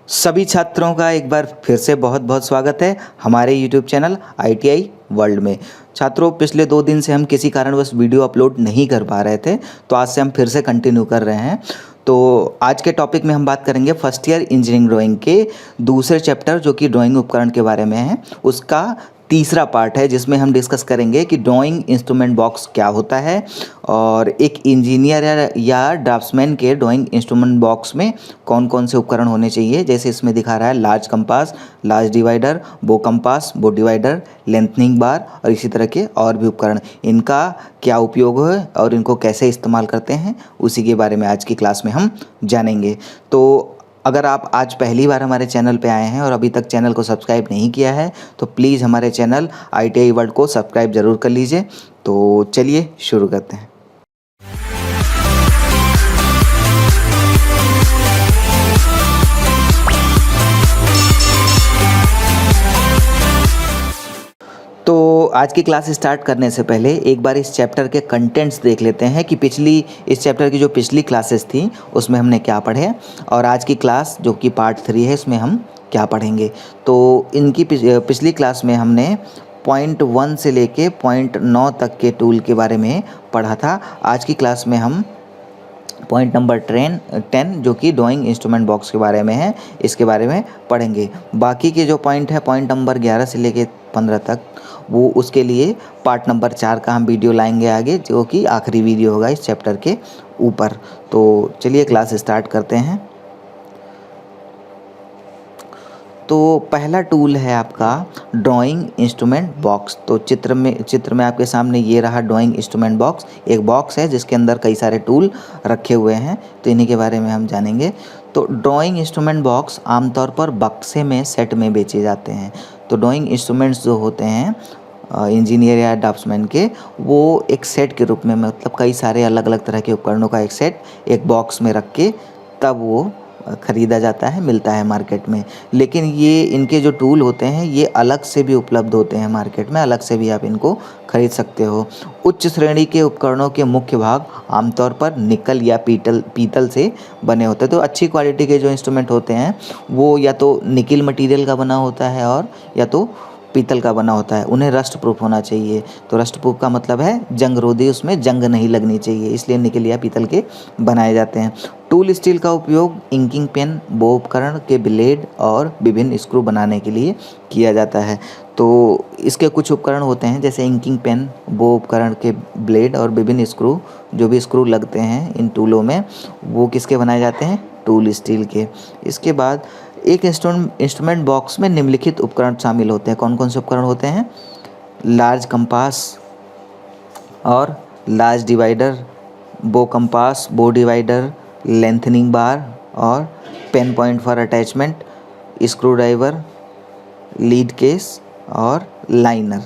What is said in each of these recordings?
सभी छात्रों का एक बार फिर से बहुत बहुत स्वागत है हमारे YouTube चैनल ITI वर्ल्ड में। छात्रों, पिछले 2 दिन से हम किसी कारणवश वीडियो अपलोड नहीं कर पा रहे थे, तो आज से हम फिर से कंटिन्यू कर रहे हैं। तो आज के टॉपिक में हम बात करेंगे फर्स्ट ईयर इंजीनियरिंग ड्राइंग के दूसरे चैप्टर जो कि ड्राइंग उपकरण के बारे में है, उसका तीसरा पार्ट है, जिसमें हम डिस्कस करेंगे कि ड्राइंग इंस्ट्रूमेंट बॉक्स क्या होता है और एक इंजीनियर या ड्राफ्ट्समैन के ड्राइंग इंस्ट्रूमेंट बॉक्स में कौन कौन से उपकरण होने चाहिए। जैसे इसमें दिखा रहा है लार्ज कंपास, लार्ज डिवाइडर, बो कंपास, बो डिवाइडर, लेंथनिंग बार और इसी तरह के और भी उपकरण, इनका क्या उपयोग है और इनको कैसे इस्तेमाल करते हैं, उसी के बारे में आज की क्लास में हम जानेंगे। तो अगर आप आज पहली बार हमारे चैनल पे आए हैं और अभी तक चैनल को सब्सक्राइब नहीं किया है तो प्लीज़ हमारे चैनल ITI वर्ल्ड को सब्सक्राइब ज़रूर कर लीजिए। तो चलिए शुरू करते हैं। तो आज की क्लास स्टार्ट करने से पहले एक बार इस चैप्टर के कंटेंट्स देख लेते हैं कि इस चैप्टर की जो पिछली क्लासेस थी उसमें हमने क्या पढ़े और आज की क्लास जो कि पार्ट 3 है इसमें हम क्या पढ़ेंगे। तो इनकी पिछली क्लास में हमने पॉइंट 1 से लेके पॉइंट 9 तक के टूल के बारे में पढ़ा था। आज की क्लास में हम पॉइंट नंबर 10 जो कि ड्राइंग इंस्ट्रूमेंट बॉक्स के बारे में है, इसके बारे में पढ़ेंगे। बाकी के जो पॉइंट है पॉइंट नंबर 11 से लेके 15 तक, वो उसके लिए पार्ट नंबर 4 का हम वीडियो लाएंगे आगे, जो कि आखिरी वीडियो होगा इस चैप्टर के ऊपर। तो चलिए क्लास स्टार्ट करते हैं। तो पहला टूल है आपका ड्राइंग इंस्ट्रूमेंट बॉक्स। तो चित्र में आपके सामने ये रहा ड्राइंग इंस्ट्रूमेंट बॉक्स। एक बॉक्स है जिसके अंदर कई सारे टूल रखे हुए हैं, तो इन्हीं के बारे में हम जानेंगे। तो ड्राइंग इंस्ट्रूमेंट बॉक्स आमतौर पर बक्से में सेट में बेचे जाते हैं। तो ड्राइंग इंस्ट्रूमेंट्स जो होते हैं इंजीनियर या ड्राफ्ट्समैन के, वो एक सेट के रूप में, मतलब कई सारे अलग अलग तरह के उपकरणों का एक सेट एक बॉक्स में रख के तब वो ख़रीदा जाता है, मिलता है मार्केट में। लेकिन ये इनके जो टूल होते हैं ये अलग से भी उपलब्ध होते हैं मार्केट में, अलग से भी आप इनको खरीद सकते हो। उच्च श्रेणी के उपकरणों के मुख्य भाग आमतौर पर निकल या पीतल से बने होते हैं। तो अच्छी क्वालिटी के जो इंस्ट्रूमेंट होते हैं वो या तो निकल मटेरियल का बना होता है और या तो पीतल का बना होता है। उन्हें रस्ट प्रूफ होना चाहिए। तो रस्ट प्रूफ का मतलब है जंग रोधी, उसमें जंग नहीं लगनी चाहिए, इसलिए निकल या पीतल के बनाए जाते हैं। टूल स्टील का उपयोग इंकिंग पेन, बो उपकरण के ब्लेड और विभिन्न स्क्रू बनाने के लिए किया जाता है। तो इसके कुछ उपकरण होते हैं जैसे इंकिंग पेन, बो उपकरण के ब्लेड और विभिन्न स्क्रू, जो भी स्क्रू लगते हैं इन टूलों में वो किसके बनाए जाते हैं? टूल स्टील के। इसके बाद एक इंस्ट्रूमेंट बॉक्स में निम्नलिखित उपकरण शामिल होते हैं। कौन कौन से उपकरण होते हैं? लार्ज कंपास और लार्ज डिवाइडर, बो कंपास, बो डिवाइडर, लेंथनिंग बार और pain point for attachment, screw driver, lead case और लाइनर।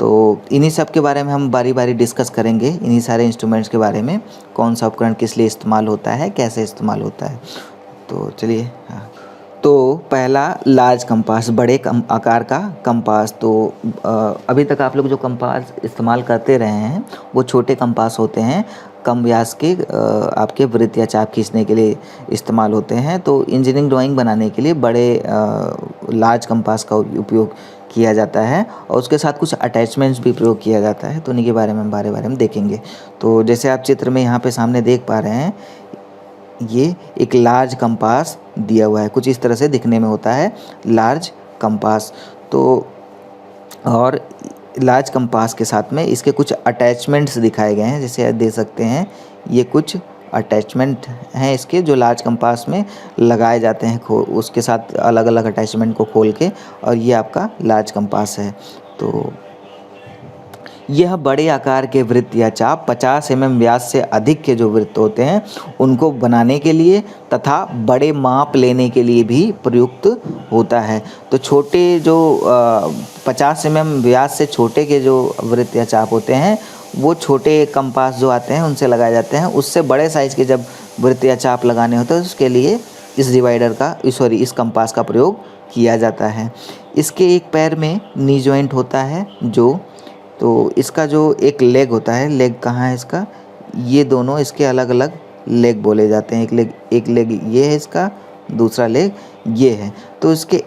तो इन्हीं सब के बारे में हम बारी बारी डिस्कस करेंगे, इन्हीं सारे इंस्ट्रूमेंट्स के बारे में, कौन सा उपकरण किस लिए इस्तेमाल होता है, कैसे इस्तेमाल होता है। तो चलिए, हाँ। तो पहला लार्ज कंपास, बड़े आकार का कंपास। तो अभी तक आप लोग जो कंपास इस्तेमाल करते रहे हैं वो छोटे कंपास होते हैं, कम व्यास के आपके वृत्त या चाप खींचने के लिए इस्तेमाल होते हैं। तो इंजीनियरिंग ड्राइंग बनाने के लिए बड़े लार्ज कंपास का उपयोग किया जाता है और उसके साथ कुछ अटैचमेंट्स भी प्रयोग किया जाता है। तो उन्हीं के बारे में बारे में देखेंगे। तो जैसे आप चित्र में यहाँ पे सामने देख पा रहे हैं, ये एक लार्ज कंपास दिया हुआ है, कुछ इस तरह से दिखने में होता है लार्ज कंपास। तो और लार्ज कंपास के साथ में इसके कुछ अटैचमेंट्स दिखाए गए हैं, जैसे आप देख सकते हैं ये कुछ अटैचमेंट हैं इसके जो लार्ज कंपास में लगाए जाते हैं, उसके साथ अलग अलग अटैचमेंट को खोल के, और ये आपका लार्ज कंपास है। तो यह बड़े आकार के वृत्त या चाप 50 mm व्यास से अधिक के जो वृत्त होते हैं उनको बनाने के लिए तथा बड़े माप लेने के लिए भी प्रयुक्त होता है। तो छोटे जो 50 mm व्यास से छोटे के जो वृत्त या चाप होते हैं वो छोटे कंपास जो आते हैं उनसे लगाए जाते हैं। उससे बड़े साइज़ के जब वृत्त या चाप लगाने होते हैं उसके लिए इस कंपास का प्रयोग किया जाता है। इसके एक पैर में नी जॉइंट होता है, तो इसका जो एक लेग होता है, लेग कहाँ है इसका? ये दोनों इसके अलग अलग लेग बोले जाते हैं। एक लेग ये है इसका, दूसरा लेग ये है। तो इसके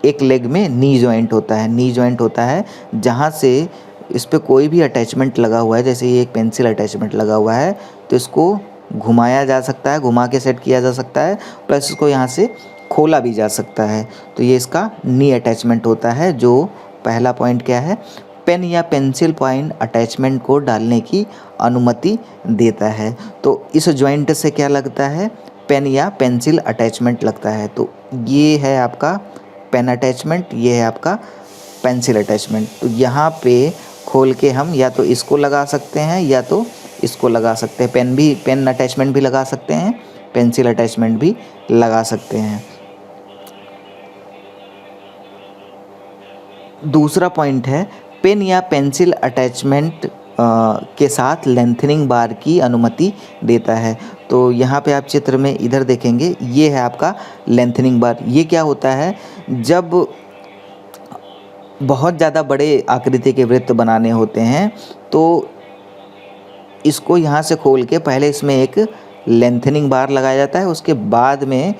एक लेग में नी जॉइंट होता है, नी जॉइंट होता है जहाँ से इस पे कोई भी अटैचमेंट लगा हुआ है, जैसे ये एक पेंसिल अटैचमेंट लगा हुआ है तो इसको घुमाया जा सकता है, घुमा के सेट किया जा सकता है, प्लस इसको यहाँ से खोला भी जा सकता है। तो ये इसका नी अटैचमेंट होता है। जो पहला पॉइंट क्या है, पेन या पेंसिल पॉइंट अटैचमेंट को डालने की अनुमति देता है। तो इस जॉइंट से क्या लगता है, पेन या पेंसिल अटैचमेंट लगता है। तो ये है आपका पेन अटैचमेंट, ये है आपका पेंसिल अटैचमेंट। तो यहाँ पे खोल के हम या तो इसको लगा सकते हैं या तो इसको लगा सकते हैं। पेन अटैचमेंट भी लगा सकते हैं, पेंसिल अटैचमेंट भी लगा सकते हैं। दूसरा पॉइंट है, पेन या पेंसिल अटैचमेंट के साथ लेंथनिंग बार की अनुमति देता है। तो यहाँ पे आप चित्र में इधर देखेंगे, ये है आपका लेंथनिंग बार। ये क्या होता है, जब बहुत ज़्यादा बड़े आकृति के वृत्त बनाने होते हैं तो इसको यहाँ से खोल के पहले इसमें एक लेंथनिंग बार लगाया जाता है, उसके बाद में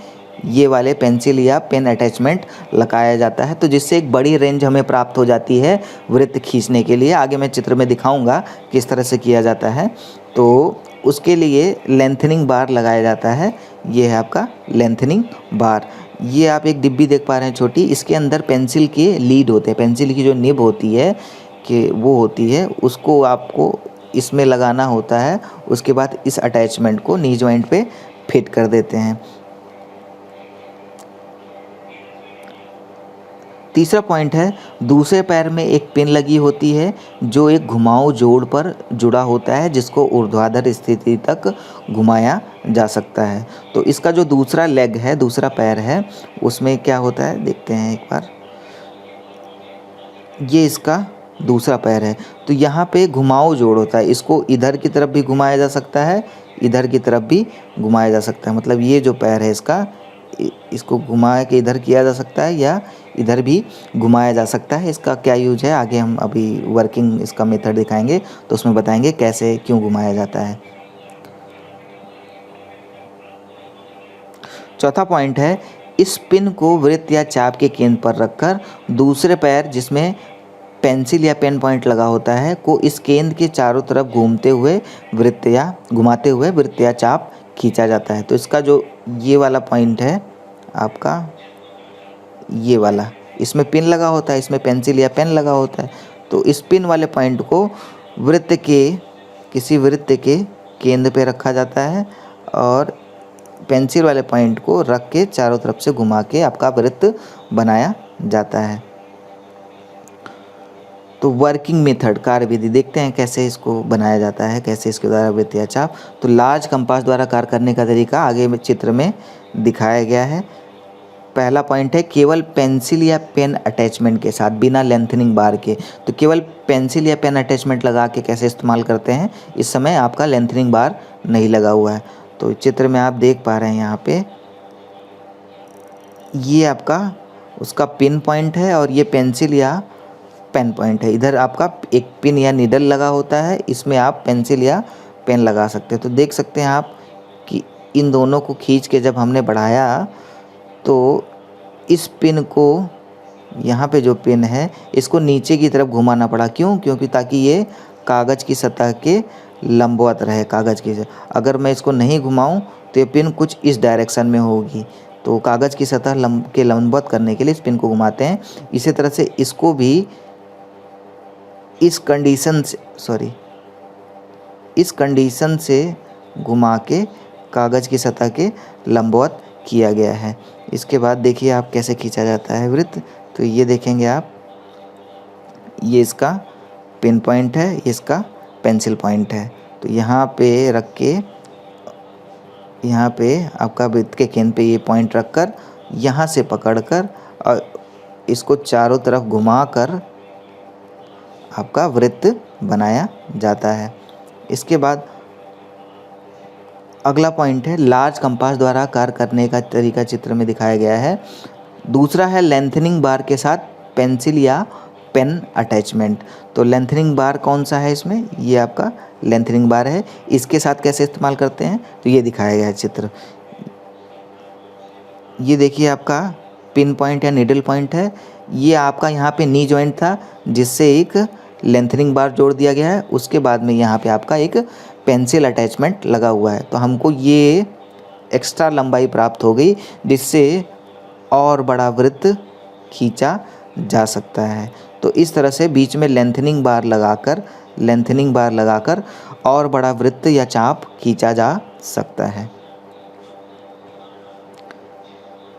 ये वाले पेंसिल या पेन अटैचमेंट लगाया जाता है। तो जिससे एक बड़ी रेंज हमें प्राप्त हो जाती है वृत्त खींचने के लिए। आगे मैं चित्र में दिखाऊंगा किस तरह से किया जाता है। तो उसके लिए लेंथनिंग बार लगाया जाता है। ये है आपका लेंथनिंग बार। ये आप एक डिब्बी देख पा रहे हैं छोटी, इसके अंदर पेंसिल के लीड होते हैं, पेंसिल की जो निब होती है कि वो होती है, उसको आपको इसमें लगाना होता है। उसके बाद इस अटैचमेंट को नी जॉइंट पे फिट कर देते हैं। तीसरा पॉइंट है, दूसरे पैर में एक पिन लगी होती है जो एक घुमाऊ जोड़ पर जुड़ा होता है, जिसको ऊर्ध्वाधर स्थिति तक घुमाया जा सकता है। तो इसका जो दूसरा लेग है, दूसरा पैर है, उसमें क्या होता है देखते हैं एक बार। ये इसका दूसरा पैर है। तो यहाँ पे घुमाऊ जोड़ होता है, इसको इधर की तरफ भी घुमाया जा सकता है, इधर की तरफ भी घुमाया जा सकता है। मतलब ये जो पैर है इसका, इसको घुमा के इधर किया जा सकता है या इधर भी घुमाया जा सकता है। इसका क्या यूज है आगे हम अभी वर्किंग इसका मेथड दिखाएंगे तो उसमें बताएंगे कैसे क्यों घुमाया जाता है। चौथा पॉइंट है, इस पिन को वृत्त या चाप के केंद्र पर रखकर दूसरे पैर जिसमें पेंसिल या पेन पॉइंट लगा होता है को इस केंद्र के चारों तरफ घूमते हुए घुमाते हुए वृत्त या चाप खींचा जाता है। तो इसका जो ये वाला पॉइंट है आपका, ये वाला, इसमें पिन लगा होता है, इसमें पेंसिल या पेन लगा होता है। तो इस पिन वाले पॉइंट को किसी वृत्त के केंद्र पे रखा जाता है और पेंसिल वाले पॉइंट को रख के चारों तरफ से घुमा के आपका वृत्त बनाया जाता है। तो वर्किंग मेथड, कार्यविधि देखते हैं कैसे इसको बनाया जाता है, कैसे इसके द्वारा वृत्त या चाप। तो लार्ज कंपास द्वारा कार्य करने का तरीका आगे में चित्र में दिखाया गया है। पहला पॉइंट है, केवल पेंसिल या पेन अटैचमेंट के साथ, बिना लेंथनिंग बार के। तो केवल पेंसिल या पेन अटैचमेंट लगा के कैसे इस्तेमाल करते हैं, इस समय आपका लेंथनिंग बार नहीं लगा हुआ है। तो चित्र में आप देख पा रहे हैं यहाँ पे ये आपका उसका पिन पॉइंट है और ये पेंसिल या पेन पॉइंट है। इधर आपका एक पिन या नीडल लगा होता है, इसमें आप पेंसिल या पेन लगा सकते हैं। तो देख सकते हैं आप कि इन दोनों को खींच के जब हमने बढ़ाया तो इस पिन को, यहाँ पे जो पिन है इसको नीचे की तरफ घुमाना पड़ा। क्यों? क्योंकि ताकि ये कागज़ की सतह के लंबवत रहे, कागज़ की। अगर मैं इसको नहीं घुमाऊँ तो ये पिन कुछ इस डायरेक्शन में होगी। तो कागज़ की सतह के लंबवत करने के लिए इस पिन को घुमाते हैं। इसी तरह से इसको भी इस कंडीशन से घुमा के कागज़ की सतह के लंबवत किया गया है। इसके बाद देखिए आप कैसे खींचा जाता है वृत्त। तो ये देखेंगे आप, ये इसका पिन पॉइंट है, इसका पेंसिल पॉइंट है। तो यहाँ पे रख के, यहाँ पे आपका वृत्त के केंद्र पे ये पॉइंट रखकर यहाँ से पकड़कर और इसको चारों तरफ घुमाकर आपका वृत्त बनाया जाता है। इसके बाद अगला पॉइंट है, लार्ज कंपास द्वारा कार्य करने का तरीका चित्र में दिखाया गया है। दूसरा है लेंथनिंग बार के साथ पेंसिल या पेन अटैचमेंट। तो लेंथनिंग बार कौन सा है इसमें, ये आपका लेंथनिंग बार है। इसके साथ कैसे इस्तेमाल करते हैं तो ये दिखाया गया है चित्र। ये देखिए आपका पिन पॉइंट या निडल पॉइंट है। ये आपका यहाँ पे नी जॉइंट था जिससे एक लेंथनिंग बार जोड़ दिया गया है। उसके बाद में यहाँ पे आपका एक पेंसिल अटैचमेंट लगा हुआ है, तो हमको ये एक्स्ट्रा लंबाई प्राप्त हो गई जिससे और बड़ा वृत्त खींचा जा सकता है। तो इस तरह से बीच में लेंथनिंग बार लगाकर और बड़ा वृत्त या चाप खींचा जा सकता है।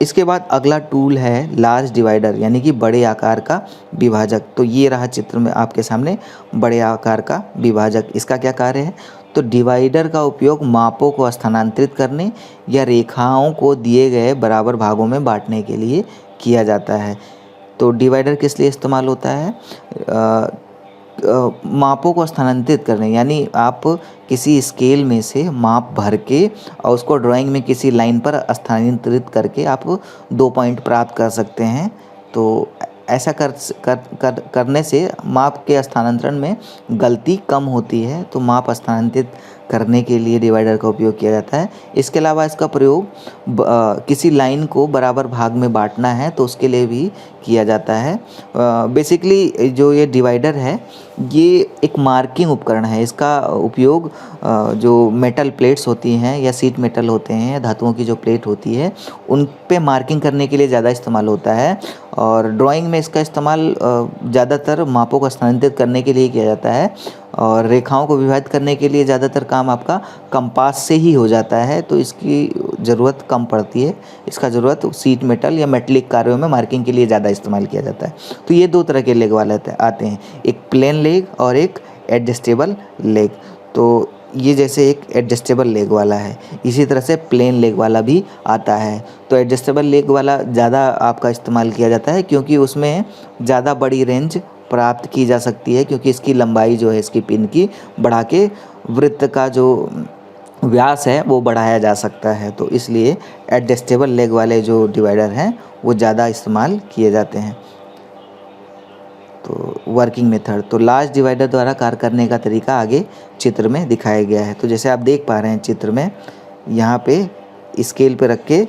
इसके बाद अगला टूल है लार्ज डिवाइडर, यानी कि बड़े आकार का विभाजक। तो ये रहा चित्र में आपके सामने बड़े आकार का विभाजक। इसका क्या कार्य है? तो डिवाइडर का उपयोग मापों को स्थानांतरित करने या रेखाओं को दिए गए बराबर भागों में बांटने के लिए किया जाता है। तो डिवाइडर किस लिए इस्तेमाल होता है? मापों को स्थानांतरित करने, यानी आप किसी स्केल में से माप भर के और उसको ड्राइंग में किसी लाइन पर स्थानांतरित करके आप 2 पॉइंट प्राप्त कर सकते हैं। तो ऐसा करने से माप के स्थानांतरण में गलती कम होती है, तो माप स्थानांतरित करने के लिए डिवाइडर का उपयोग किया जाता है। इसके अलावा इसका प्रयोग किसी लाइन को बराबर भाग में बांटना है तो उसके लिए भी किया जाता है। बेसिकली जो ये डिवाइडर है ये एक मार्किंग उपकरण है। इसका उपयोग जो मेटल प्लेट्स होती हैं या सीट मेटल होते हैं, धातुओं की जो प्लेट होती है, उन पे मार्किंग करने के लिए ज़्यादा इस्तेमाल होता है। और ड्राइंग में इसका इस्तेमाल ज़्यादातर मापों को स्थानांतरित करने के लिए किया जाता है। और रेखाओं को विभाजित करने के लिए ज़्यादातर काम आपका कंपास से ही हो जाता है, तो इसकी ज़रूरत कम पड़ती है। इसका ज़रूरत सीट मेटल या मेटलिक कार्यों में मार्किंग के लिए ज़्यादा इस्तेमाल किया जाता है। तो ये 2 तरह के लेग वाले आते हैं, एक प्लेन लेग और एक एडजस्टेबल लेग। तो ये जैसे एक एडजस्टेबल लेग वाला है, इसी तरह से प्लेन लेग वाला भी आता है। तो एडजस्टेबल लेग वाला ज़्यादा आपका इस्तेमाल किया जाता है क्योंकि उसमें ज़्यादा बड़ी रेंज प्राप्त की जा सकती है, क्योंकि इसकी लंबाई जो है इसकी पिन की बढ़ा के वृत्त का जो व्यास है वो बढ़ाया जा सकता है। तो इसलिए एडजस्टेबल लेग वाले जो डिवाइडर हैं वो ज़्यादा इस्तेमाल किए जाते हैं। तो वर्किंग मेथड, तो लार्ज डिवाइडर द्वारा कार्य करने का तरीका आगे चित्र में दिखाया गया है। तो जैसे आप देख पा रहे हैं चित्र में, यहाँ पे स्केल पे रख के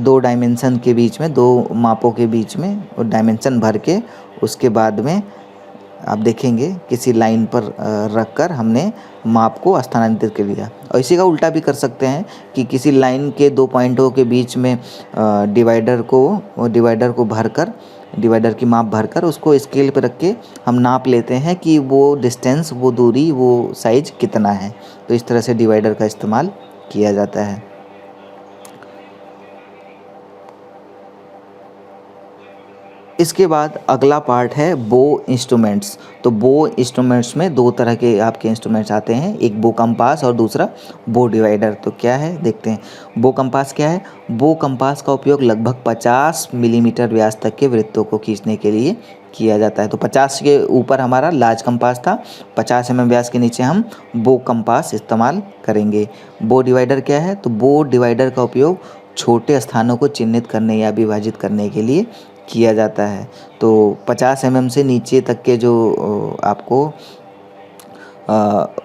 2 डायमेंशन के बीच में, 2 मापों के बीच में और डायमेंशन भर के उसके बाद में आप देखेंगे किसी लाइन पर रख कर हमने माप को स्थानांतरित कर लिया। और इसी का उल्टा भी कर सकते हैं कि किसी लाइन के 2 पॉइंटों के बीच में डिवाइडर को भरकर, डिवाइडर की माप भरकर उसको स्केल पर रख के हम नाप लेते हैं कि वो डिस्टेंस, वो दूरी, वो साइज कितना है। तो इस तरह से डिवाइडर का इस्तेमाल किया जाता है। इसके बाद अगला पार्ट है बो इंस्ट्रूमेंट्स। तो बो इंस्ट्रूमेंट्स में 2 तरह के आपके इंस्ट्रूमेंट्स आते हैं, एक बो कंपास और दूसरा बो डिवाइडर। तो क्या है देखते हैं। बो कंपास क्या है? बो कंपास का उपयोग लगभग 50 मिलीमीटर व्यास तक के वृत्तों को खींचने के लिए किया जाता है। तो 50 के ऊपर हमारा लार्ज कंपास था, 50 mm व्यास के नीचे हम बो कंपास इस्तेमाल करेंगे। बो डिवाइडर क्या है? तो बो डिवाइडर का उपयोग छोटे स्थानों को चिन्हित करने या विभाजित करने के लिए किया जाता है। तो 50 mm से नीचे तक के जो आपको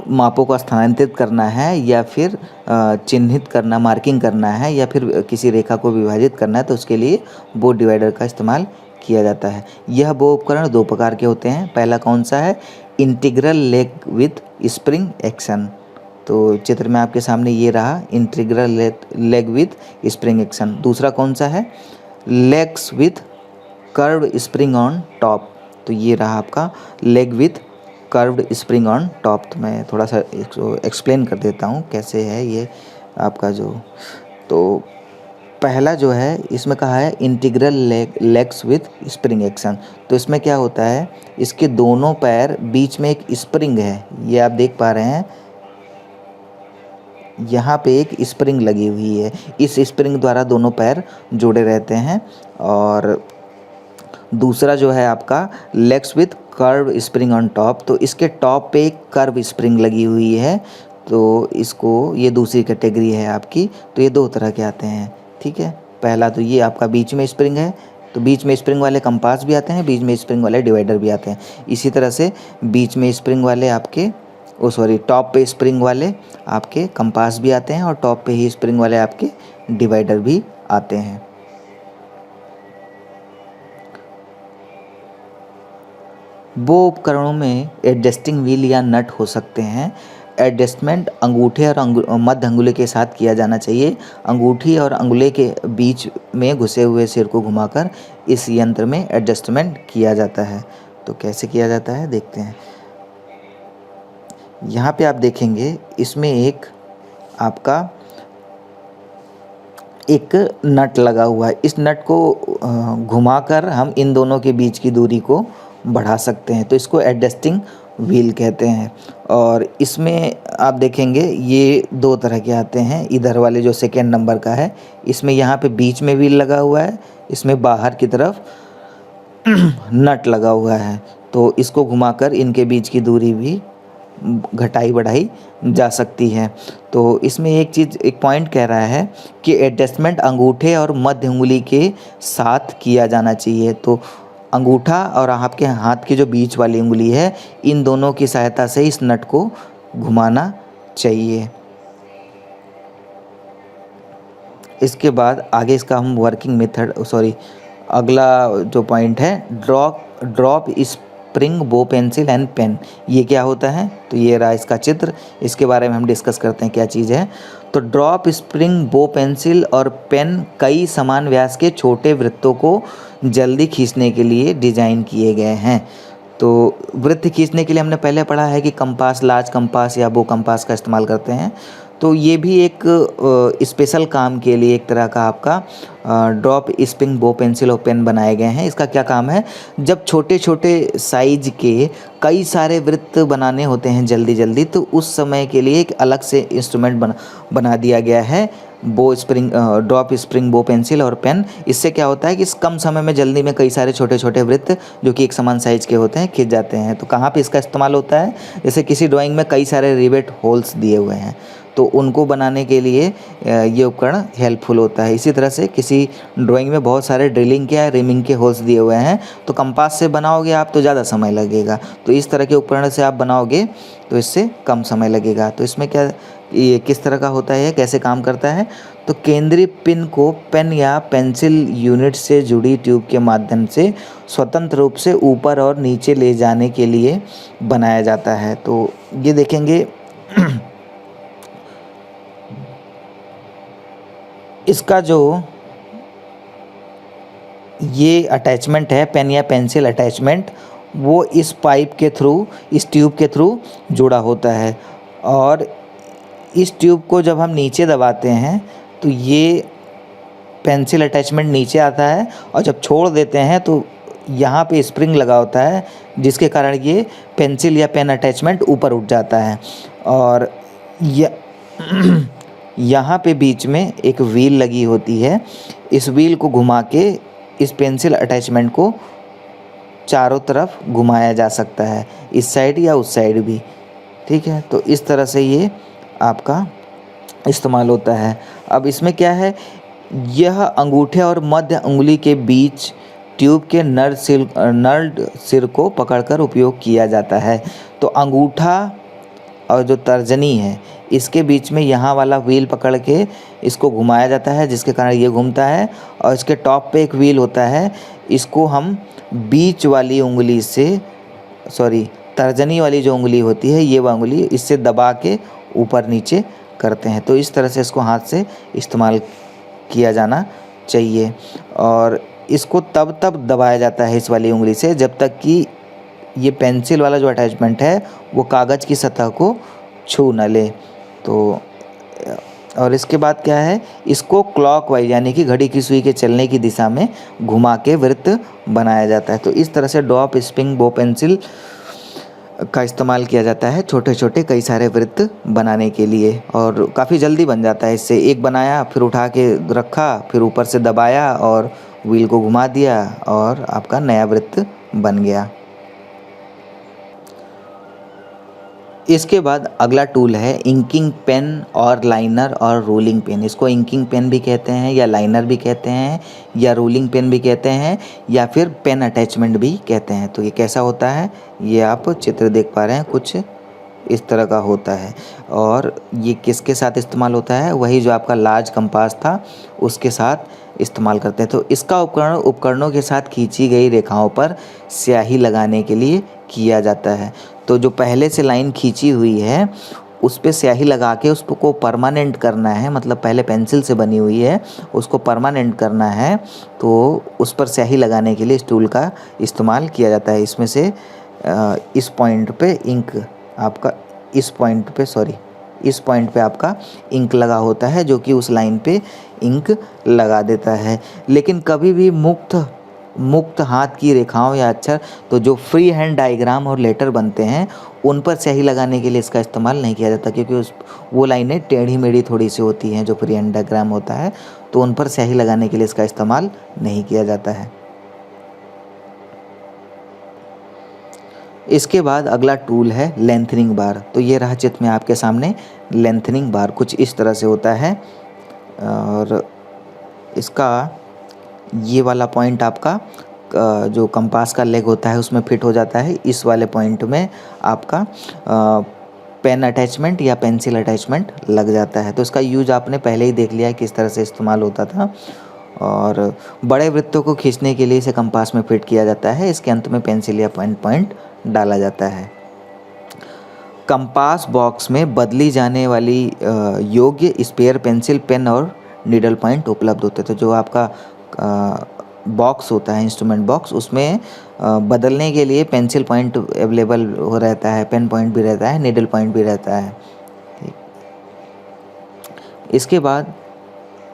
मापों को स्थानांतरित करना है या फिर चिन्हित करना, मार्किंग करना है या फिर किसी रेखा को विभाजित करना है, तो उसके लिए बो डिवाइडर का इस्तेमाल किया जाता है। यह बो उपकरण 2 प्रकार के होते हैं। पहला कौन सा है? Integral leg with spring action. तो चित्र में आपके सामने ये रहा, integral leg with spring action. दूसरा कौन सा है? Legs with curved spring on top. तो ये रहा आपका leg with curved spring on top. तो मैं थोड़ा सा एक्सप्लेन कर देता हूँ कैसे है ये आपका जो। तो पहला जो है इसमें कहा है integral legs with spring action. तो इसमें क्या होता है, इसके दोनों पैर बीच में एक स्प्रिंग है, ये आप देख पा रहे हैं, यहाँ पे एक स्प्रिंग लगी हुई है। इस स्प्रिंग द्वारा दोनों पैर जुड़े रहते हैं। और दूसरा जो है आपका legs with curve spring on top. तो इसके टॉप पे एक कर्व स्प्रिंग लगी हुई है, तो इसको, ये दूसरी कैटेगरी है आपकी। तो ये 2 तरह के आते हैं, ठीक है। पहला तो ये आपका बीच में स्प्रिंग है, तो बीच में स्प्रिंग वाले कंपास भी आते हैं, बीच में स्प्रिंग वाले डिवाइडर भी आते हैं। इसी तरह से बीच में स्प्रिंग वाले आपके टॉप पे स्प्रिंग वाले आपके कंपास भी आते हैं और टॉप पे ही स्प्रिंग वाले आपके डिवाइडर भी आते हैं। वो उपकरणों में एडजस्टिंग व्हील या नट हो सकते हैं। एडजस्टमेंट अंगूठे और मध्य अंगुली के साथ किया जाना चाहिए। अंगूठी और अंगुले के बीच में घुसे हुए सिर को घुमाकर इस यंत्र में एडजस्टमेंट किया जाता है। तो कैसे किया जाता है देखते हैं। यहाँ पे आप देखेंगे इसमें एक आपका एक नट लगा हुआ है। इस नट को घुमाकर हम इन दोनों के बीच की दूरी को बढ़ा सकते हैं, तो इसको एडजस्टिंग व्हील कहते हैं। और इसमें आप देखेंगे ये दो तरह के आते हैं। इधर वाले जो सेकेंड नंबर का है, इसमें यहाँ पे बीच में व्हील लगा हुआ है, इसमें बाहर की तरफ नट लगा हुआ है। तो इसको घुमाकर इनके बीच की दूरी भी घटाई बढ़ाई जा सकती है। तो इसमें एक पॉइंट कह रहा है कि एडजस्टमेंट अंगूठे और मध्य उंगली के साथ किया जाना चाहिए। तो अंगूठा और आपके हाथ की जो बीच वाली उंगली है, इन दोनों की सहायता से इस नट को घुमाना चाहिए। इसके बाद आगे इसका हम वर्किंग मेथड अगला जो पॉइंट है, ड्रॉप स्प्रिंग बो पेंसिल एंड पेन। ये क्या होता है? तो ये रहा इसका चित्र, इसके बारे में हम डिस्कस करते हैं क्या चीज़ है। तो ड्रॉप स्प्रिंग बो पेंसिल और पेन कई समान व्यास के छोटे वृत्तों को जल्दी खींचने के लिए डिज़ाइन किए गए हैं। तो वृत्त खींचने के लिए हमने पहले पढ़ा है कि कंपास, लार्ज कंपास या बो कंपास का इस्तेमाल करते हैं। तो ये भी एक स्पेशल काम के लिए एक तरह का आपका ड्रॉप स्प्रिंग बो पेंसिल और पेन बनाए गए हैं। इसका क्या काम है? जब छोटे छोटे साइज के कई सारे वृत्त बनाने होते हैं जल्दी जल्दी, तो उस समय के लिए एक अलग से इंस्ट्रूमेंट बना दिया गया है, ड्रॉप स्प्रिंग बो पेंसिल और पेन। इससे क्या होता है कि इस कम समय में जल्दी में कई सारे छोटे छोटे वृत्त जो कि एक समान साइज के होते हैं खींच जाते हैं। तो कहाँ पे इसका इस्तेमाल होता है? जैसे किसी ड्राइंग में कई सारे रिवेट होल्स दिए हुए हैं, तो उनको बनाने के लिए ये उपकरण हेल्पफुल होता है। इसी तरह से किसी ड्राइंग में बहुत सारे ड्रिलिंग के या रिमिंग के होल्स दिए हुए हैं, तो कंपास से बनाओगे आप तो ज़्यादा समय लगेगा। तो इस तरह के उपकरण से आप बनाओगे तो इससे कम समय लगेगा। तो इसमें क्या, ये किस तरह का होता है, कैसे काम करता है? तो केंद्रीय पिन को पेन या पेंसिल यूनिट से जुड़ी ट्यूब के माध्यम से स्वतंत्र रूप से ऊपर और नीचे ले जाने के लिए बनाया जाता है। तो ये देखेंगे इसका जो ये अटैचमेंट है, पेन या पेंसिल अटैचमेंट, वो इस पाइप के थ्रू, इस ट्यूब के थ्रू जुड़ा होता है। और इस ट्यूब को जब हम नीचे दबाते हैं तो ये पेंसिल अटैचमेंट नीचे आता है, और जब छोड़ देते हैं तो यहाँ पे स्प्रिंग लगा होता है, जिसके कारण ये पेंसिल या पेन अटैचमेंट ऊपर उठ जाता है। और यहाँ पे बीच में एक व्हील लगी होती है। इस व्हील को घुमा के इस पेंसिल अटैचमेंट को चारों तरफ घुमाया जा सकता है, इस साइड या उस साइड भी, ठीक है। तो इस तरह से ये आपका इस्तेमाल होता है। अब इसमें क्या है, यह अंगूठे और मध्य उंगली के बीच ट्यूब के नर्ड सिर को पकड़कर उपयोग किया जाता है। तो अंगूठा और जो तर्जनी है, इसके बीच में यहाँ वाला व्हील पकड़ के इसको घुमाया जाता है, जिसके कारण ये घूमता है। और इसके टॉप पे एक व्हील होता है, इसको हम बीच वाली उंगली से तर्जनी वाली जो उंगली होती है, ये वाली उंगली, इससे दबा के ऊपर नीचे करते हैं। तो इस तरह से इसको हाथ से इस्तेमाल किया जाना चाहिए। और इसको तब दबाया जाता है इस वाली उंगली से जब तक कि ये पेंसिल वाला जो अटैचमेंट है वो कागज़ की सतह को छू न ले। तो और इसके बाद क्या है, इसको क्लॉकवाइज यानी कि घड़ी की सुई के चलने की दिशा में घुमा के वृत्त बनाया जाता है। तो इस तरह से ड्रॉप स्प्रिंग बो पेंसिल का इस्तेमाल किया जाता है छोटे छोटे कई सारे वृत्त बनाने के लिए, और काफ़ी जल्दी बन जाता है। इससे एक बनाया, फिर उठा के रखा, फिर ऊपर से दबाया और व्हील को घुमा दिया और आपका नया वृत्त बन गया। इसके बाद अगला टूल है इंकिंग पेन और लाइनर और रोलिंग पेन। इसको इंकिंग पेन भी कहते हैं, या लाइनर भी कहते हैं, या रोलिंग पेन भी कहते हैं, या फिर पेन अटैचमेंट भी कहते हैं। तो ये कैसा होता है, ये आप चित्र देख पा रहे हैं कुछ इस तरह का होता है। और ये किसके साथ इस्तेमाल होता है? वही जो आपका लार्ज कंपास था उसके साथ इस्तेमाल करते हैं। तो इसका उपकरणों के साथ खींची गई रेखाओं पर स्याही लगाने के लिए किया जाता है। तो जो पहले से लाइन खींची हुई है उस पे स्याही लगा के उसको परमानेंट करना है, मतलब पहले पेंसिल से बनी हुई है उसको परमानेंट करना है, तो उस पर स्याही लगाने के लिए इस टूल का इस्तेमाल किया जाता है। इसमें से इस पॉइंट पे इंक आपका इस पॉइंट पे आपका इंक लगा होता है जो कि उस लाइन पे इंक लगा देता है। लेकिन कभी भी मुक्त हाथ की रेखाओं या अक्षर, तो जो फ्री हैंड डायग्राम और लेटर बनते हैं उन पर स्याही लगाने के लिए इसका इस्तेमाल नहीं किया जाता, क्योंकि वो लाइनें टेढ़ी मेढ़ी थोड़ी सी होती हैं जो फ्री हैंड डायग्राम होता है, तो उन पर स्याही लगाने के लिए इसका इस्तेमाल नहीं किया जाता है। इसके बाद अगला टूल है लेंथनिंग बार। तो ये रहा चित्र में आपके सामने लेंथनिंग बार, कुछ इस तरह से होता है और इसका ये वाला पॉइंट आपका जो कंपास का लेग होता है उसमें फिट हो जाता है। इस वाले पॉइंट में आपका पेन अटैचमेंट या पेंसिल अटैचमेंट लग जाता है। तो इसका यूज आपने पहले ही देख लिया है किस तरह से इस्तेमाल होता था। और बड़े वृत्तों को खींचने के लिए इसे कंपास में फिट किया जाता है। इसके अंत में पेंसिल या पॉइंट डाला जाता है। कंपास बॉक्स में बदली जाने वाली योग्य स्पेयर पेंसिल, पेन और नीडल पॉइंट उपलब्ध होते थे। तो जो आपका बॉक्स होता है इंस्ट्रूमेंट बॉक्स, उसमें बदलने के लिए पेंसिल पॉइंट अवेलेबल हो रहता है, पेन पॉइंट भी रहता है, नीडल पॉइंट भी रहता है। इसके बाद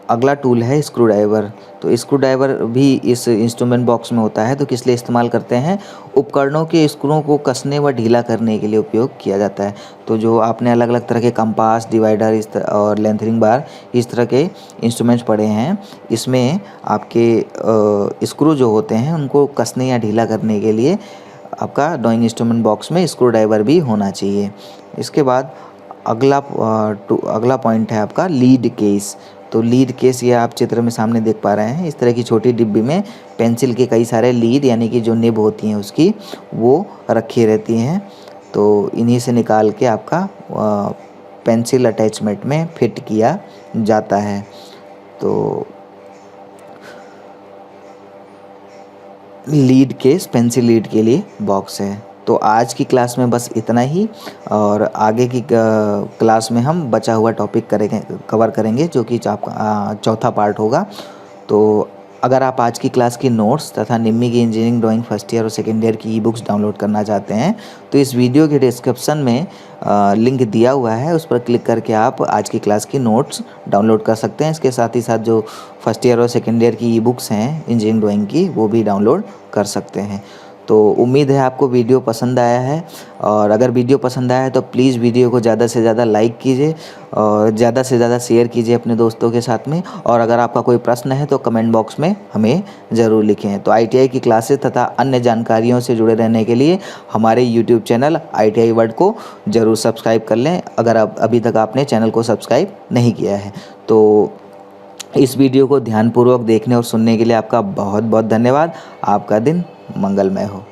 अगला टूल है स्क्रू ड्राइवर। तो स्क्रू ड्राइवर भी इस इंस्ट्रूमेंट बॉक्स में होता है। तो किस लिए इस्तेमाल करते हैं? उपकरणों के स्क्रूओं को कसने व ढीला करने के लिए उपयोग किया जाता है। तो जो आपने अलग अलग तरह के कंपास, डिवाइडर और लेंथनिंग बार इस तरह के इंस्ट्रूमेंट्स पढ़े हैं, इसमें आपके स्क्रू जो होते हैं उनको कसने या ढीला करने के लिए आपका ड्राइंग इंस्ट्रूमेंट बॉक्स में स्क्रू ड्राइवर भी होना चाहिए। इसके बाद अगला पॉइंट है आपका लीड केस। तो लीड केस ये आप चित्र में सामने देख पा रहे हैं। इस तरह की छोटी डिब्बी में पेंसिल के कई सारे लीड यानी कि जो निब होती हैं उसकी वो रखी रहती हैं। तो इन्हीं से निकाल के आपका पेंसिल अटैचमेंट में फिट किया जाता है। तो लीड केस पेंसिल लीड के लिए बॉक्स है। तो आज की क्लास में बस इतना ही, और आगे की क्लास में हम बचा हुआ टॉपिक कवर करेंगे जो कि चौथा पार्ट होगा। तो अगर आप आज की क्लास की नोट्स तथा निम्मी की इंजीनियरिंग ड्राइंग फर्स्ट ईयर और सेकेंड ईयर की ई बुक्स डाउनलोड करना चाहते हैं तो इस वीडियो के डिस्क्रिप्शन में लिंक दिया हुआ है, उस पर क्लिक करके आप आज की क्लास की नोट्स डाउनलोड कर सकते हैं। इसके साथ ही साथ जो फर्स्ट ईयर और सेकेंड ईयर की ई बुक्स हैं इंजीनियरिंग ड्राइंग की वो भी डाउनलोड कर सकते हैं। तो उम्मीद है आपको वीडियो पसंद आया है, और अगर वीडियो पसंद आया है तो प्लीज़ वीडियो को ज़्यादा से ज़्यादा लाइक कीजिए और ज़्यादा से ज़्यादा शेयर कीजिए अपने दोस्तों के साथ में। और अगर आपका कोई प्रश्न है तो कमेंट बॉक्स में हमें ज़रूर लिखें। तो ITI की क्लासेस तथा अन्य जानकारियों से जुड़े रहने के लिए हमारे YouTube चैनल ITI वर्ल्ड को ज़रूर सब्सक्राइब कर लें, अगर अभी तक आपने चैनल को सब्सक्राइब नहीं किया है। तो इस वीडियो को ध्यानपूर्वक देखने और सुनने के लिए आपका बहुत बहुत धन्यवाद। आपका दिन मंगलमय हो।